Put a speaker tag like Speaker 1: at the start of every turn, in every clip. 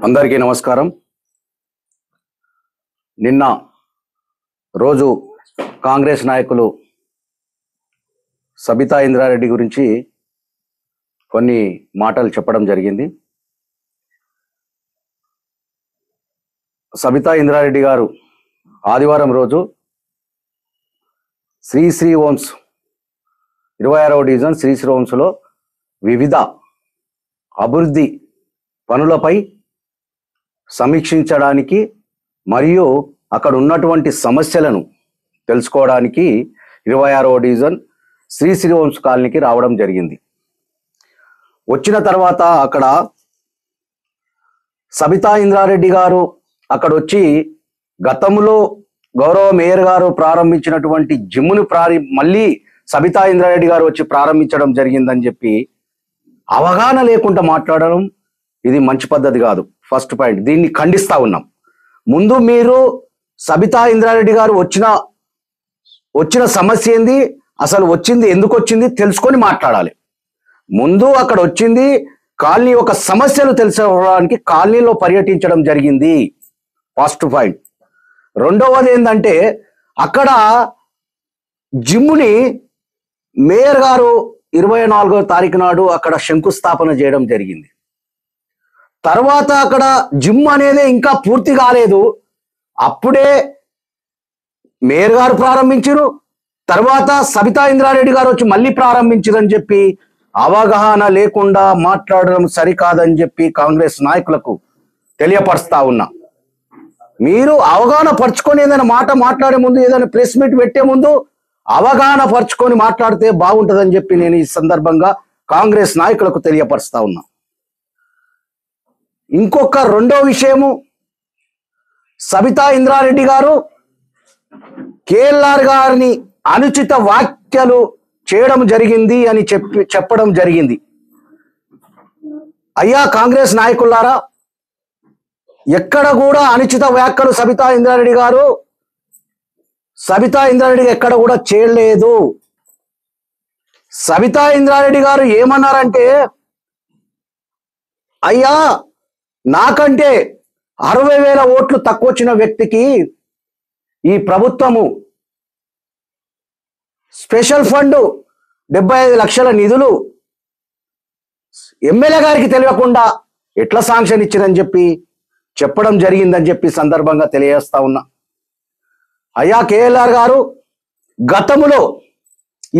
Speaker 1: అందరికీ నమస్కారం. నిన్న రోజు కాంగ్రెస్ నాయకులు సబితా ఇంద్రారెడ్డి గురించి కొన్ని మాటలు చెప్పడం జరిగింది. సబితా ఇంద్రారెడ్డి గారు ఆదివారం రోజు శ్రీ హోమ్స్ 26వ డివిజన్ శ్రీ హోమ్స్లో వివిధ అభివృద్ధి పనులపై సమీక్షించడానికి మరియు అక్కడ ఉన్నటువంటి సమస్యలను తెలుసుకోవడానికి 26వ డివిజన్ శ్రీ హోమ్స్ కాలనీకి రావడం జరిగింది. వచ్చిన తర్వాత అక్కడ సబితా ఇంద్రారెడ్డి గారు అక్కడ వచ్చి గతంలో గౌరవ మేయర్ గారు ప్రారంభించినటువంటి జిమ్ను మళ్ళీ సబితా ఇంద్రారెడ్డి గారు వచ్చి ప్రారంభించడం జరిగిందని చెప్పి అవగాహన లేకుండా మాట్లాడడం ఇది మంచి పద్ధతి కాదు. ఫస్ట్ పాయింట్, దీన్ని ఖండిస్తా ఉన్నాం. ముందు మీరు సబితా ఇంద్రారెడ్డి గారు వచ్చిన సమస్య ఏంది, అసలు వచ్చింది ఎందుకు వచ్చింది తెలుసుకొని మాట్లాడాలి. ముందు అక్కడ వచ్చింది కాలనీ యొక్క సమస్యలు తెలుసుకోవడానికి కాలనీలో పర్యటించడం జరిగింది. First point. రెండవది ఏంటంటే అక్కడ జిమ్ముని మేయర్ గారు 24వ తారీఖు నాడు అక్కడ శంకుస్థాపన చేయడం జరిగింది. తర్వాత అక్కడ జిమ్ అనేది ఇంకా పూర్తి కాలేదు, అప్పుడే మేయర్ గారు ప్రారంభించారు, తర్వాత సబితా ఇంద్రారెడ్డి గారు వచ్చి మళ్ళీ ప్రారంభించారని చెప్పి అవగాహన లేకుండా మాట్లాడడం సరికాదని చెప్పి కాంగ్రెస్ నాయకులకు తెలియపరుస్తా ఉన్నా. మీరు అవగాహన పరుచుకొని ఏదైనా మాట మాట్లాడే ముందు, ఏదైనా ప్రెస్ మీట్ పెట్టే ముందు అవగాహన పరుచుకొని మాట్లాడితే బాగుంటుందని చెప్పి నేను ఈ సందర్భంగా కాంగ్రెస్ నాయకులకు తెలియపరుస్తా ఉన్నా. ఇంకొక రెండో విషయము, సబితా ఇంద్రారెడ్డి గారు కేఎల్ఆర్ గారిని అనుచిత వ్యాఖ్యలు చేయడం జరిగింది అని చెప్పడం జరిగింది. అయ్యా కాంగ్రెస్ నాయకులారా, ఎక్కడ కూడా అనుచిత వ్యాఖ్యలు సబితా ఇంద్రారెడ్డి ఎక్కడ కూడా చేయలేదు. సబితా ఇంద్రారెడ్డి గారు ఏమన్నారంటే, అయ్యా నాకంటే 60,000 ఓట్లు తక్కువ వచ్చిన వ్యక్తికి ఈ ప్రభుత్వము స్పెషల్ ఫండ్ 75 లక్షల నిధులు ఎమ్మెల్యే గారికి తెలియకుండా ఎట్లా శాంక్షన్ ఇచ్చిందని చెప్పి చెప్పడం జరిగిందని చెప్పి సందర్భంగా తెలియజేస్తా ఉన్నా. అయ్యా కేఎల్ఆర్ గారు, గతములో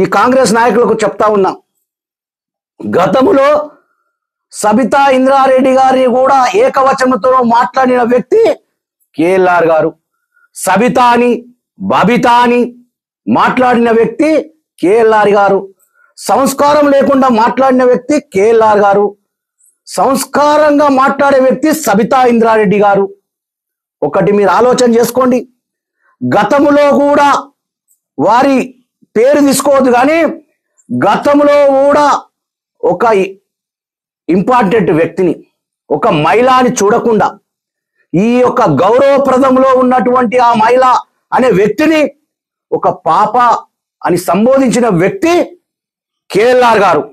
Speaker 1: ఈ కాంగ్రెస్ నాయకులకు చెప్తా ఉన్నా, గతములో సబితా ఇంద్రారెడ్డి గారిని కూడా ఏకవచనంతో మాట్లాడిన వ్యక్తి కేఎల్ఆర్ గారు. సబితా అని బబితా అని మాట్లాడిన వ్యక్తి కేఎల్ఆర్ గారు. సంస్కారం లేకుండా మాట్లాడిన వ్యక్తి కేఎల్ఆర్ గారు. సంస్కారంగా మాట్లాడే వ్యక్తి సబితా ఇంద్రారెడ్డి గారు. ఒకటి మీరు ఆలోచన చేసుకోండి. గతములో కూడా వారి పేరు తీసుకోవద్దు, కానీ గతంలో కూడా ఒక ఇంపార్టెంట్ వ్యక్తిని, ఒక మహిళని చూడకుండా ఈ యొక్క గౌరవప్రదంలో ఉన్నటువంటి ఆ మహిళ అనే వ్యక్తిని ఒక పాప అని సంబోధించిన వ్యక్తి కేఎల్ఆర్ గారు.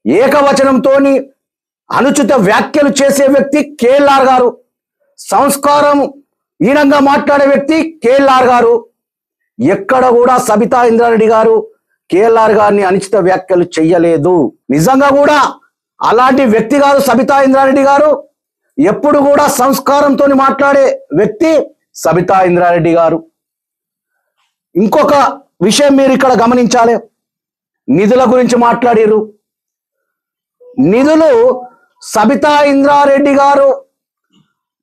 Speaker 1: ఏకవచనంతో అనుచిత వ్యాఖ్యలు చేసే వ్యక్తి కేఎల్ఆర్ గారు. సంస్కారం హీనంగా మాట్లాడే వ్యక్తి కేఎల్ఆర్ గారు. ఎక్కడ కూడా సబితా ఇంద్రారెడ్డి గారు కేఎల్ఆర్ గారిని అనుచిత వ్యాఖ్యలు చెయ్యలేదు. నిజంగా కూడా అలాంటి వ్యక్తి కాదు సబితా ఇంద్రారెడ్డి గారు. ఎప్పుడు కూడా సంస్కారంతో మాట్లాడే వ్యక్తి సబితా ఇంద్రారెడ్డి గారు. ఇంకొక విషయం మీరు ఇక్కడ గమనించాలి. నిధుల గురించి మాట్లాడారు. నిధులు సబితా ఇంద్రారెడ్డి గారు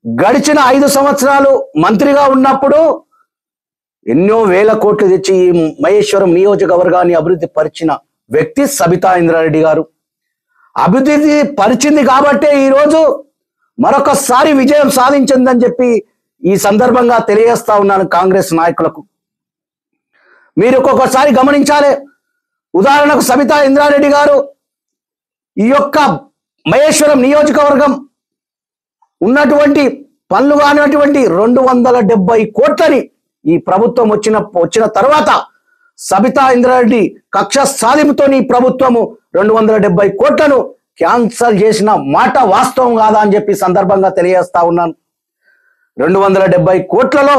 Speaker 1: గడిచిన 5 సంవత్సరాలు మంత్రిగా ఉన్నప్పుడు ఎన్నో వేల కోట్లు తెచ్చి మహేశ్వరం నియోజకవర్గాన్ని అభివృద్ధి పరిచిన వ్యక్తి సబితా ఇంద్రారెడ్డి గారు. అభివృద్ధి పరిచింది కాబట్టే ఈరోజు మరొకసారి విజయం సాధించిందని చెప్పి ఈ సందర్భంగా తెలియజేస్తా ఉన్నాను కాంగ్రెస్ నాయకులకు. మీరు ఒక్కొక్కసారి గమనించాలి. ఉదాహరణకు సబితా ఇంద్రారెడ్డి గారు ఈ యొక్క మహేశ్వరం నియోజకవర్గం ఉన్నటువంటి పనులు కానిటువంటి 270 కోట్లని ఈ ప్రభుత్వం వచ్చిన తర్వాత సబితా ఇంద్రారెడ్డి కక్ష సాధింపుతో ఈ ప్రభుత్వము 270 కోట్లను క్యాన్సల్ చేసిన మాట వాస్తవం కాదా అని చెప్పి సందర్భంగా తెలియజేస్తా ఉన్నాను. 270 కోట్లలో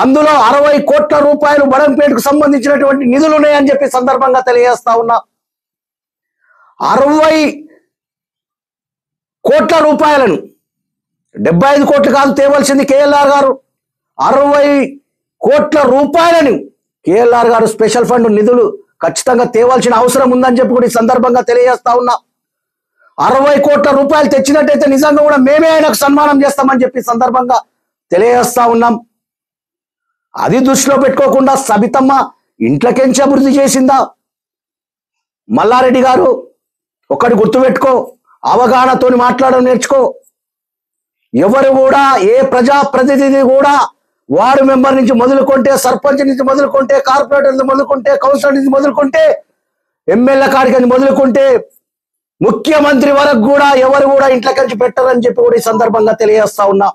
Speaker 1: అందులో 60 కోట్ల రూపాయలు బడంపేటకు సంబంధించినటువంటి నిధులు ఉన్నాయని చెప్పి సందర్భంగా తెలియజేస్తా ఉన్నా. 60 కోట్ల రూపాయలను 75 కోట్లు కాదు తేవలసింది కేఎల్ఆర్ గారు, 60 కోట్ల రూపాయలను కేఎల్ఆర్ గారు స్పెషల్ ఫండ్ నిధులు ఖచ్చితంగా తేవాల్సిన అవసరం ఉందని చెప్పి కూడా ఈ సందర్భంగా తెలియజేస్తా ఉన్నా. 60 కోట్ల రూపాయలు తెచ్చినట్టయితే నిజంగా కూడా మేమే ఆయనకు సన్మానం చేస్తామని చెప్పి సందర్భంగా తెలియజేస్తా ఉన్నాం. అది దృష్టిలో పెట్టుకోకుండా సబితమ్మ ఇంట్లోకెంచి అభివృద్ధి చేసిందా? మల్లారెడ్డి గారు ఒకటి గుర్తుపెట్టుకో, అవగాహనతోని మాట్లాడడం నేర్చుకో. ఎవరు కూడా ఏ ప్రజాప్రతినిధి కూడా వార్డు మెంబర్ నుంచి మొదలుకుంటే, సర్పంచ్ నుంచి మొదలుకుంటే, కార్పొరేటర్ నుంచి మొదలుకుంటే, కౌన్సిలర్ నుంచి మొదలుకుంటే, ఎమ్మెల్యే కాడికి మొదలుకుంటే, ముఖ్యమంత్రి వరకు కూడా ఎవరు కూడా ఇంట్లోకెంచి పెట్టరని చెప్పి కూడా ఈ సందర్భంగా తెలియజేస్తా ఉన్నా.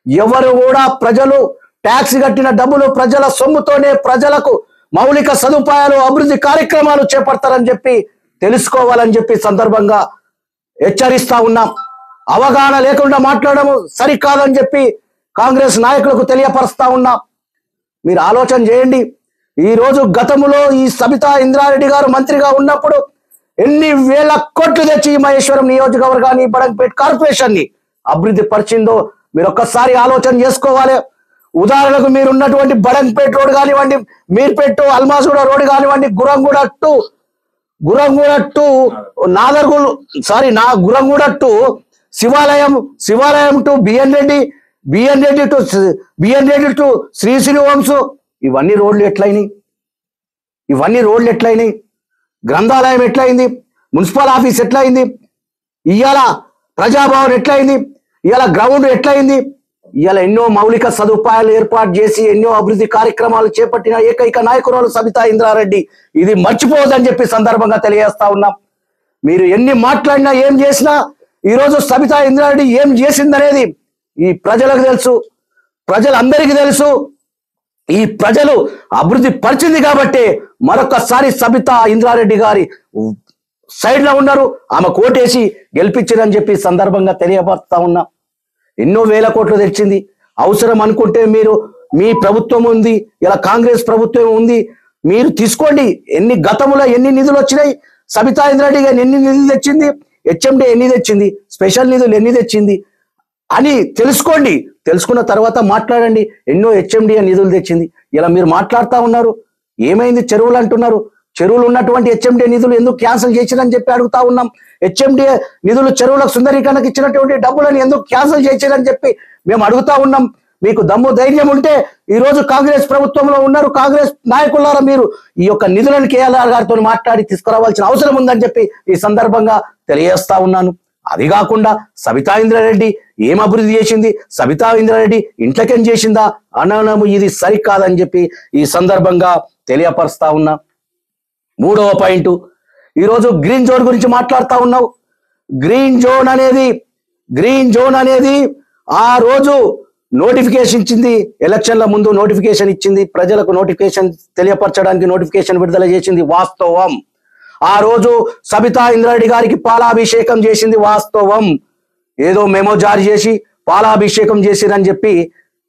Speaker 1: ఎవరు కూడా ప్రజలు ట్యాక్స్ కట్టిన డబ్బులు ప్రజల సొమ్ముతోనే ప్రజలకు మౌలిక సదుపాయాలు అభివృద్ధి కార్యక్రమాలు చేపడతారని చెప్పి తెలుసుకోవాలని చెప్పి సందర్భంగా హెచ్చరిస్తా ఉన్నాం. అవగాహన లేకుండా మాట్లాడము సరికాదని చెప్పి కాంగ్రెస్ నాయకులకు తెలియపరుస్తా ఉన్నాం. మీరు ఆలోచన చేయండి. ఈ రోజు గతంలో ఈ సబితా ఇంద్రారెడ్డి గారు మంత్రిగా ఉన్నప్పుడు ఎన్ని వేల కోట్లు తెచ్చి మహేశ్వరం నియోజకవర్గాన్ని, బడంపేట కార్పొరేషన్ ని అభివృద్ధి పరిచిందో మీరు ఒక్కసారి ఆలోచన చేసుకోవాలి. ఉదాహరణకు మీరు ఉన్నటువంటి బడంపేట రోడ్ కానివ్వండి, మీర్పేట అల్మాస్గూడ రోడ్ కానివ్వండి, గురంగూడ టు గురంగూడ టు శివాలయం టు బిఎన్ రెడ్డి టు శ్రీవంశు, ఇవన్నీ రోడ్లు ఎట్లయినాయి? గ్రంథాలయం ఎట్లయింది? Municipal office ఎట్లయింది? ఇవాళ ప్రజాభవన్ ఎట్లయింది? ఇవాళ గ్రౌండ్ ఎట్లయింది? ఇవాళ ఎన్నో మౌలిక సదుపాయాలు ఏర్పాటు చేసి ఎన్నో అభివృద్ధి కార్యక్రమాలు చేపట్టిన ఏకైక నాయకురాలు సబితా ఇంద్రారెడ్డి. ఇది మర్చిపోవద్దని చెప్పి సందర్భంగా తెలియజేస్తా ఉన్నాం. మీరు ఎన్ని మాట్లాడినా ఏం చేసినా ఈరోజు సబితా ఇంద్రారెడ్డి ఏం చేసిందనేది ఈ ప్రజలకు తెలుసు, ప్రజలందరికీ తెలుసు. ఈ ప్రజలు అభివృద్ధి పరిచింది కాబట్టి మరొకసారి సబితా ఇంద్రారెడ్డి గారి సైడ్ లో ఉన్నారు, ఆమె కోటేసి గెలిపించారని చెప్పి సందర్భంగా తెలియపరుస్తా ఉన్నా. ఎన్నో వేల కోట్లు తెచ్చింది. అవసరం అనుకుంటే మీరు, మీ ప్రభుత్వం ఉంది, ఇలా కాంగ్రెస్ ప్రభుత్వం ఉంది, మీరు తీసుకోండి. గతంలో ఎన్ని నిధులు వచ్చినాయి, సబితా ఇంద్రారెడ్డి గారు ఎన్ని నిధులు తెచ్చింది, హెచ్ఎండి ఎన్ని తెచ్చింది, స్పెషల్ నిధులు ఎన్ని తెచ్చింది అని తెలుసుకోండి. తెలుసుకున్న తర్వాత మాట్లాడండి. ఎన్నో హెచ్ఎండిఏ నిధులు తెచ్చింది. ఇలా మీరు మాట్లాడుతూ ఉన్నారు. ఏమైంది? చెరువులు అంటున్నారు. చెరువులు ఉన్నటువంటి హెచ్ఎండిఏ నిధులు ఎందుకు క్యాన్సిల్ చేసిరని చెప్పి అడుగుతా ఉన్నాం. హెచ్ఎండిఏ నిధులు చెరువులకు సుందరీకరణకు ఇచ్చినటువంటి డబ్బులను ఎందుకు క్యాన్సిల్ చేసిరని చెప్పి మేము అడుగుతా ఉన్నాం. మీకు దమ్ము ధైర్యం ఉంటే ఈ రోజు కాంగ్రెస్ ప్రభుత్వంలో ఉన్నారు, కాంగ్రెస్ నాయకులారా, మీరు ఈ యొక్క నిధులను కేఎల్ఆర్ గారితో మాట్లాడి తీసుకురావాల్సిన అవసరం ఉందని చెప్పి ఈ సందర్భంగా తెలియజేస్తా ఉన్నాను. అది కాకుండా సబితా ఇంద్రారెడ్డి ఏం అభివృద్ధి చేసింది, సబితా ఇంద్రారెడ్డి ఇంట్లోకేం చేసిందా అననము ఇది సరికాదని చెప్పి ఈ సందర్భంగా తెలియపరుస్తా ఉన్నా. 3వ పాయింట్, ఈరోజు గ్రీన్ జోన్ గురించి మాట్లాడుతా ఉన్నావు. గ్రీన్ జోన్ అనేది ఆ రోజు నోటిఫికేషన్ ఇచ్చింది, ఎలక్షన్ల ముందు నోటిఫికేషన్ ఇచ్చింది, ప్రజలకు నోటిఫికేషన్ తెలియపరచడానికి నోటిఫికేషన్ విడుదల చేసింది వాస్తవం. ఆ రోజు సబితా ఇంద్రారెడ్డి గారికి పాలాభిషేకం చేసింది వాస్తవం. ఏదో మెమో జారీ చేసి పాలాభిషేకం చేసిరని చెప్పి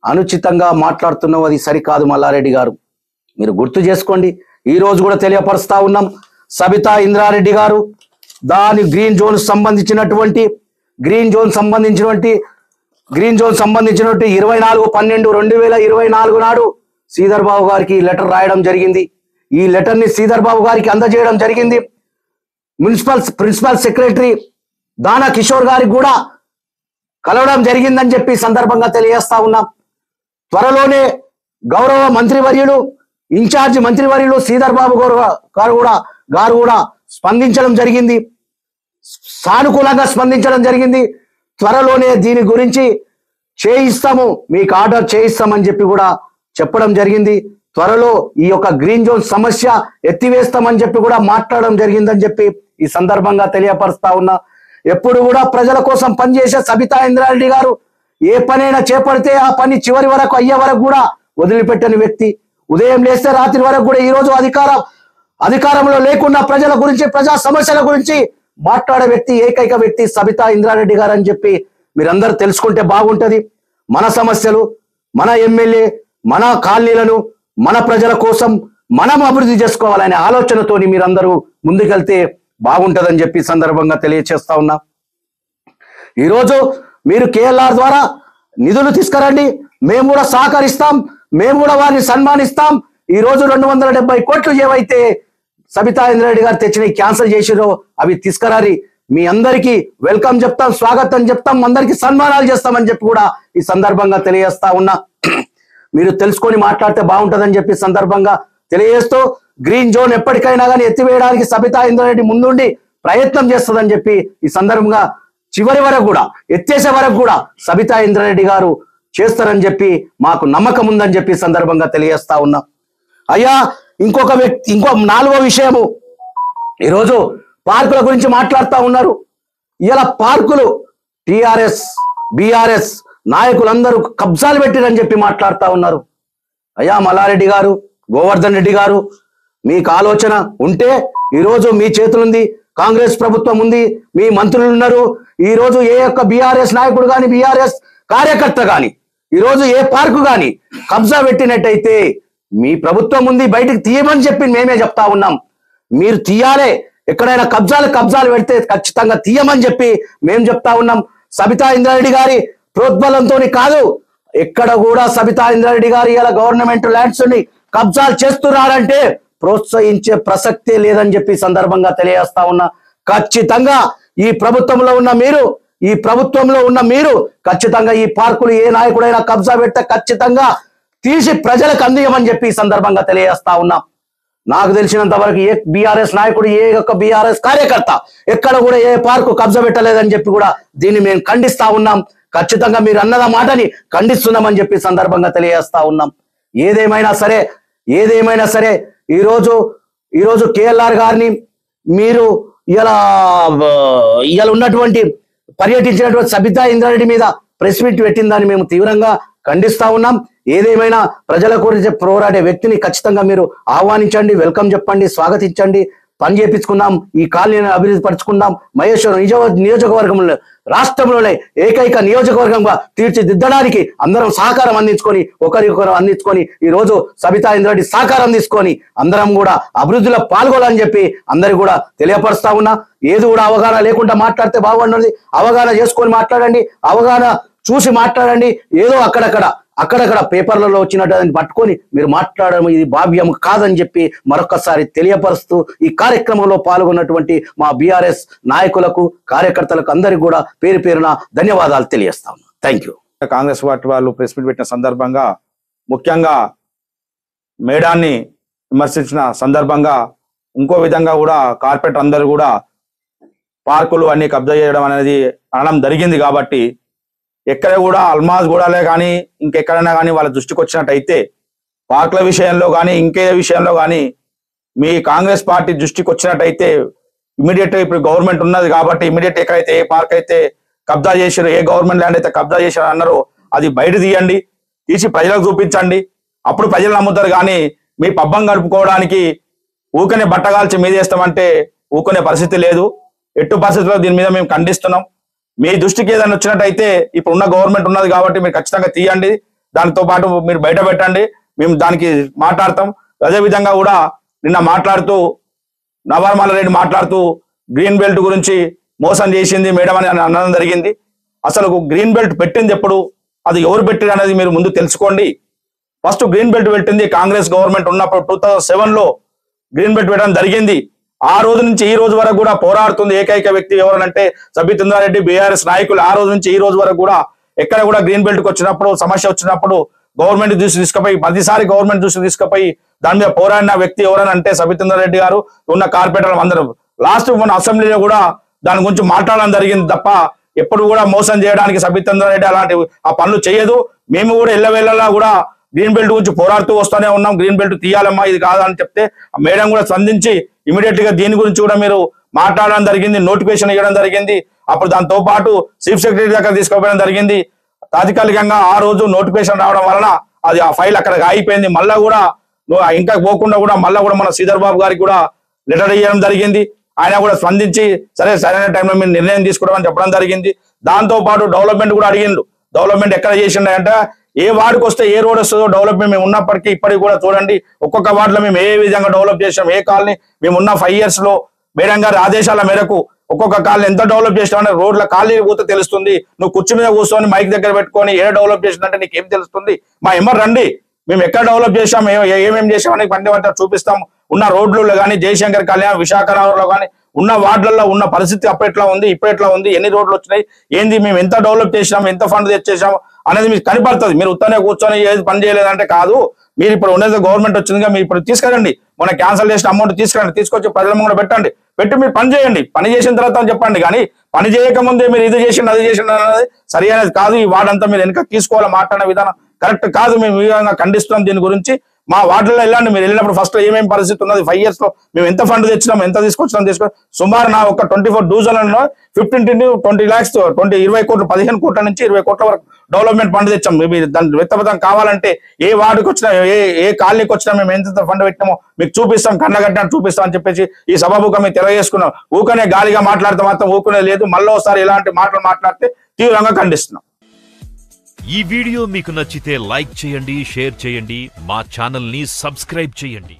Speaker 1: అనుచితంగా మాట్లాడుతున్నావు, అది సరికాదు మల్లారెడ్డి గారు. మీరు గుర్తు చేసుకోండి. ఈ రోజు కూడా తెలియపరుస్తా ఉన్నాం. సబితా ఇంద్రారెడ్డి గారు దాని గ్రీన్ జోన్ సంబంధించినటువంటి 24/12/2024 నాడు శ్రీధర్ బాబు గారికి లెటర్ రాయడం జరిగింది. ఈ లెటర్ ని శ్రీధర్ బాబు గారికి అందజేయడం జరిగింది. ప్రిన్సిపల్ సెక్రటరీ దానా కిషోర్ గారికి కూడా కలవడం జరిగిందని చెప్పి సందర్భంగా తెలియజేస్తా ఉన్నాం. త్వరలోనే గౌరవ మంత్రివర్యులు, ఇన్ఛార్జి మంత్రివర్యులు శ్రీధర్ బాబు గారు కూడా స్పందించడం జరిగింది, సానుకూలంగా స్పందించడం జరిగింది. త్వరలోనే దీని గురించి చేయిస్తాము, మీకు ఆర్డర్ చేయిస్తామని చెప్పి కూడా చెప్పడం జరిగింది. త్వరలో ఈ యొక్క గ్రీన్ జోన్ సమస్య ఎత్తివేస్తామని చెప్పి కూడా మాట్లాడడం జరిగిందని చెప్పి ఈ సందర్భంగా తెలియపరుస్తా ఉన్నా. ఎప్పుడు కూడా ప్రజల కోసం పనిచేసే సబితా ఇంద్రారెడ్డి గారు ఏ పనైనా చేపడితే ఆ పని చివరి వరకు అయ్యే వరకు కూడా వదిలిపెట్టని వ్యక్తి. ఉదయం లేస్తే రాత్రి వరకు కూడా ఈ రోజు అధికారంలో లేకుండా ప్రజల గురించి, ప్రజా సమస్యల గురించి మాట్లాడే వ్యక్తి ఏకైక వ్యక్తి సబితా ఇంద్రారెడ్డి గారు అని చెప్పి మీరందరూ తెలుసుకుంటే బాగుంటది. మన సమస్యలు, మన ఎమ్మెల్యే, మన కాలనీలను మన ప్రజల కోసం మనం అభివృద్ధి చేసుకోవాలనే ఆలోచనతోని మీరందరూ ముందుకెళ్తే బాగుంటదని చెప్పి సందర్భంగా తెలియచేస్తా ఉన్నా. ఈరోజు మీరు కేఎల్ఆర్ ద్వారా నిధులు తీసుకురండి, మేము కూడా సహకరిస్తాం, మేము కూడా వారిని సన్మానిస్తాం. ఈ రోజు 270 కోట్లు ఏవైతే సబితా ఇంద్రారెడ్డి గారు తెచ్చిన క్యాన్సిల్ చేసిరో అవి తీసుకురారి, మీ అందరికీ వెల్కమ్ చెప్తాం, స్వాగతం చెప్తాం, అందరికీ సన్మానాలు చేస్తామని చెప్పి కూడా ఈ సందర్భంగా తెలియజేస్తా ఉన్నా. మీరు తెలుసుకొని మాట్లాడితే బాగుంటుందని చెప్పి సందర్భంగా తెలియజేస్తూ, గ్రీన్ జోన్ ఎప్పటికైనా కానీ ఎత్తివేయడానికి సబితా ఇంద్రారెడ్డి ముందుండి ప్రయత్నం చేస్తుందని చెప్పి ఈ సందర్భంగా చివరి వరకు కూడా ఎత్తేసే వరకు కూడా సబితా ఇంద్రారెడ్డి గారు చేస్తారని చెప్పి మాకు నమ్మకం ఉందని చెప్పి సందర్భంగా తెలియజేస్తా ఉన్నా. అయ్యా ఇంకో 4వ విషయము, ఈరోజు పార్కుల గురించి మాట్లాడుతూ ఉన్నారు. ఇలా పార్కులు టిఆర్ఎస్ బిఆర్ఎస్ నాయకులందరూ కబ్జాలు పెట్టిరని చెప్పి మాట్లాడుతూ ఉన్నారు. అయ్యా మల్లారెడ్డి గారు, గోవర్ధన్ రెడ్డి గారు, మీకు ఆలోచన ఉంటే ఈరోజు మీ చేతులుంది, కాంగ్రెస్ ప్రభుత్వం ఉంది, మీ మంత్రులు ఉన్నారు. ఈరోజు ఏ యొక్క బిఆర్ఎస్ నాయకుడు కానీ బిఆర్ఎస్ కార్యకర్త కానీ ఈరోజు ఏ పార్కు కానీ కబ్జా పెట్టినట్టయితే మీ ప్రభుత్వం ఉంది, బయటకు తీయమని చెప్పి మేమే చెప్తా ఉన్నాం. మీరు తీయాలే, ఎక్కడైనా కబ్జాలు పెడితే ఖచ్చితంగా తీయమని చెప్పి మేము చెప్తా ఉన్నాం. సబితా ఇంద్రారెడ్డి గారి ప్రోద్బలంతో కాదు, ఎక్కడ కూడా సబితా ఇంద్రారెడ్డి గారు ఇలా గవర్నమెంట్ ల్యాండ్స్ ని కబ్జాలు చేస్తున్నారంటే ప్రోత్సహించే ప్రసక్తే లేదని చెప్పి సందర్భంగా తెలియజేస్తా ఉన్నా. ఖచ్చితంగా ఈ ప్రభుత్వంలో ఉన్న మీరు ఖచ్చితంగా ఈ పార్కులు ఏ నాయకుడైనా కబ్జా పెడితే ఖచ్చితంగా తీసి ప్రజలకు అందియమని చెప్పి ఈ సందర్భంగా తెలియజేస్తా ఉన్నా. నాకు తెలిసినంత వరకు ఏ బీఆర్ఎస్ నాయకుడు, ఏ యొక్క బీఆర్ఎస్ కార్యకర్త ఎక్కడ కూడా ఏ పార్కు కబ్జా పెట్టలేదని చెప్పి కూడా దీన్ని మేము ఖండిస్తా ఉన్నాం. ఖచ్చితంగా మీరు అన్నద మాటని ఖండిస్తున్నామని చెప్పి సందర్భంగా తెలియజేస్తా ఉన్నాం. ఏదేమైనా సరే ఈరోజు కేఎల్ఆర్ గారిని మీరు ఇలా ఉన్నటువంటి పర్యటించినటువంటి సబితా ఇంద్రారెడ్డి మీద ప్రెస్ మీట్ పెట్టిందని మేము తీవ్రంగా ఖండిస్తా ఉన్నాం. ఏదేమైనా ప్రజల గురించి పోరాడే వ్యక్తిని ఖచ్చితంగా మీరు ఆహ్వానించండి, వెల్కమ్ చెప్పండి, స్వాగతించండి, పని చేపించుకుందాం, ఈ కాలనీని అభివృద్ధి పరుచుకుందాం. మహేశ్వరం నియోజకవర్గంలో రాష్ట్రంలోనే ఏకైక నియోజకవర్గంగా తీర్చిదిద్దడానికి అందరం సహకారం ఒకరికొకరు అందించుకొని ఈ రోజు సబితా ఇంద్రారెడ్డి సహకారం తీసుకొని అందరం కూడా అభివృద్ధిలో పాల్గొనాలని చెప్పి అందరికి కూడా తెలియపరుస్తా ఉన్నా. ఏది కూడా అవగాహన లేకుండా మాట్లాడితే బాగుండదు, అవగాహన చేసుకొని మాట్లాడండి, అవగాహన చూసి మాట్లాడండి. ఏదో అక్కడక్కడ పేపర్లలో వచ్చినట్టు పట్టుకొని మీరు మాట్లాడడం ఇది భావ్యం కాదని చెప్పి మరొకసారి తెలియపరుస్తూ ఈ కార్యక్రమంలో పాల్గొన్నటువంటి మా బీఆర్ఎస్ నాయకులకు, కార్యకర్తలకు అందరికి కూడా పేరున ధన్యవాదాలు తెలియజేస్తాం. Thank you.
Speaker 2: కాంగ్రెస్ పార్టీ వాళ్ళు ప్రెస్ మీట్ పెట్టిన సందర్భంగా ముఖ్యంగా మేడాన్ని విమర్శించిన సందర్భంగా ఇంకో విధంగా కూడా కార్పొరేటర్ అందరూ కూడా పార్కులు అన్ని కబ్జా చేయడం అనేది అనడం జరిగింది. కాబట్టి ఎక్కడ కూడా అల్మాజ్ గూడాలే కానీ ఇంకెక్కడైనా కానీ వాళ్ళ దృష్టికి వచ్చినట్టయితే పార్కుల విషయంలో కానీ ఇంకే విషయంలో కానీ మీ కాంగ్రెస్ పార్టీ దృష్టికి వచ్చినట్టయితే ఇమీడియట్ ఇప్పుడు గవర్నమెంట్ ఉన్నది కాబట్టి ఇమీడియట్ ఎక్కడైతే ఏ పార్క్ అయితే కబ్జా చేసారో, ఏ గవర్నమెంట్ ల్యాండ్ అయితే కబ్జా చేశారో అన్నారో అది బయట తీయండి, తీసి ప్రజలకు చూపించండి. అప్పుడు ప్రజలు నమ్ముతారు. కానీ మీ పబ్బం గడుపుకోవడానికి ఊకనే బట్టగాల్చి మీదేస్తామంటే ఊకునే పరిస్థితి లేదు. ఎట్టు పరిస్థితుల్లో దీని మీద మేము ఖండిస్తున్నాం. మీ దృష్టికి ఏదైనా వచ్చినట్టయితే ఇప్పుడు ఉన్న గవర్నమెంట్ ఉన్నది కాబట్టి మీరు ఖచ్చితంగా తీయండి, దానితో పాటు మీరు బయట పెట్టండి, మేము దానికి మాట్లాడతాం. అదేవిధంగా కూడా నిన్న మాట్లాడుతూ నవార్ మల్లారెడ్డి మాట్లాడుతూ గ్రీన్ బెల్ట్ గురించి మోసం చేసింది మేడం అని అనడం జరిగింది. అసలు గ్రీన్ బెల్ట్ పెట్టింది ఎప్పుడు, అది ఎవరు పెట్టింది అనేది మీరు ముందు తెలుసుకోండి. ఫస్ట్ గ్రీన్ బెల్ట్ పెట్టింది కాంగ్రెస్ గవర్నమెంట్ ఉన్నప్పుడు 2007లో గ్రీన్ బెల్ట్ పెట్టడం జరిగింది. ఆ రోజు నుంచి ఈ రోజు వరకు కూడా పోరాడుతుంది ఏకైక వ్యక్తి ఎవరనంటే సబితా ఇంద్రారెడ్డి, బీఆర్ఎస్ నాయకులు. ఆ రోజు నుంచి ఈ రోజు వరకు కూడా ఎక్కడ కూడా గ్రీన్ బెల్ట్కి వచ్చినప్పుడు సమస్య వచ్చినప్పుడు గవర్నమెంట్ దృష్టి తీసుకుపోయి ప్రతిసారి గవర్నమెంట్ దృష్టి తీసుకుపోయి దాని మీద పోరాడిన వ్యక్తి ఎవరనంటే సబితా ఇంద్రారెడ్డి గారు, ఉన్న కార్పొరేటర్లు అందరూ. లాస్ట్ మన అసెంబ్లీలో కూడా దాని గురించి మాట్లాడడం జరిగింది తప్ప ఎప్పుడు కూడా మోసం చేయడానికి సబితా ఇంద్రారెడ్డి అలాంటి ఆ పనులు చేయదు. మేము కూడా ఎల్లవేళలా కూడా గ్రీన్ బెల్ట్ గురించి పోరాడుతూ వస్తూనే ఉన్నాం. గ్రీన్ బెల్ట్ తీయాలమ్మా, ఇది కాదని చెప్తే మేడం కూడా స్పందించి ఇమీడియట్ గా దీని గురించి కూడా మీరు మాట్లాడడం జరిగింది, నోటిఫికేషన్ ఇవ్వడం జరిగింది. అప్పుడు దాంతో పాటు చీఫ్ సెక్రటరీ దగ్గర తీసుకుపోవడం జరిగింది. తాత్కాలికంగా ఆ రోజు నోటిఫికేషన్ రావడం వలన అది ఆ ఫైల్ అక్కడ ఆగిపోయింది. మళ్ళా కూడా ఇంకా పోకుండా కూడా మళ్ళా కూడా మన శ్రీధర్ బాబు గారికి కూడా లెటర్ ఇవ్వడం జరిగింది. ఆయన కూడా స్పందించి సరైన టైంలో మీరు నిర్ణయం తీసుకోవడం చెప్పడం జరిగింది. దాంతో పాటు డెవలప్మెంట్ కూడా అడిగిండు. డెవలప్మెంట్ ఎక్కడ చేసిండే ఏ వార్డుకి వస్తే ఏ రోడ్ వస్తుందో డెవలప్మెంట్ మేము ఉన్నప్పటికీ ఇప్పటికి కూడా చూడండి ఒక్కొక్క వార్డులో మేము ఏ విధంగా డెవలప్ చేసాం, ఏ కాలనీ మేము ఉన్న 5 years లో మేడం గారి ఆదేశాల మేరకు ఒక్కొక్క కాలనీ ఎంత డెవలప్ చేసామని రోడ్ల కాలనీ పోతే తెలుస్తుంది. నువ్వు కుర్చీ మీద కూర్చొని మైక్ దగ్గర పెట్టుకొని ఏ డెవలప్ చేసిందంటే నీకు ఏం తెలుస్తుంది? మా ఎమ్మర్ రండి, మేము ఎక్కడ డెవలప్ చేసాం, ఏమేమి చేసామని పంట చూపిస్తాం. ఉన్న రోడ్లలో కానీ జయశంకర్ కళ్యాణ్ విశాఖనగర్లో కానీ ఉన్న వార్డులలో ఉన్న పరిస్థితి అప్పట్లో ఉంది, ఇప్పట్లో ఉంది, ఎన్ని రోడ్లు వచ్చినాయి, ఏంది, మేము ఎంత డెవలప్ చేసాం, ఎంత ఫండ్ తెచ్చేసాం అనేది మీకు కనపడుతుంది. మీరు ఉత్తనే కూర్చొని ఏది పని చేయలేదంటే కాదు. మీరు ఇప్పుడు ఉన్నది గవర్నమెంట్ వచ్చిందిగా, మీరు ఇప్పుడు తీసుకురండి, మొన్న క్యాన్సల్ చేసిన అమౌంట్ తీసుకురండి, తీసుకొచ్చి ప్రజల ముందు పెట్టండి, పెట్టి మీరు పని చేయండి. పని చేసిన తర్వాత చెప్పండి. కానీ పని చేయకముందే మీరు ఇది చేసిండు అది చేసిండు అనేది సరి అనేది కాదు. ఈ వార్డంతా మీరు వెనక తీసుకోవాలి, మాట్లాడే విధానం కరెక్ట్ కాదు. మేము ఈ విధంగా ఖండిస్తున్నాం దీని గురించి. మా వార్డులో వెళ్ళండి, మీరు వెళ్ళినప్పుడు ఫస్ట్ ఏమేమి పరిస్థితి ఉన్నది, 5 years లో మేము ఎంత ఫండ్ తెచ్చినాం, ఎంత తీసుకొచ్చినాం సుమారు నా ఒక 24 డివిజన్లలో 15 to 20 lakhs 20 కోట్లు 15 కోట్ల నుంచి 20 కోట్ల వరకు డెవలప్మెంట్ ఫండ్ తెచ్చాం. మీరు దాని వెత్తబతం కావాలంటే ఏ వార్డుకి వచ్చినా ఏ కాలనీకి వచ్చినా మేము ఎంత ఫండ్ పెట్టినామో మీకు చూపిస్తాం, కన్నగట్టినట్టు చూపిస్తాం అని చెప్పేసి ఈ సభాముఖం మేము తెలియజేసుకున్నాం. ఊకనే గాలిగా మాట్లాడితే మాత్రం ఊకునే లేదు. మళ్ళీ ఒకసారి ఇలాంటి మాటలు మాట్లాడితే తీవ్రంగా ఖండిస్తున్నాం.
Speaker 3: ఈ వీడియో మీకు నచ్చితే లైక్ చేయండి, షేర్ చేయండి, మా ఛానల్ ని సబ్స్క్రైబ్ చేయండి.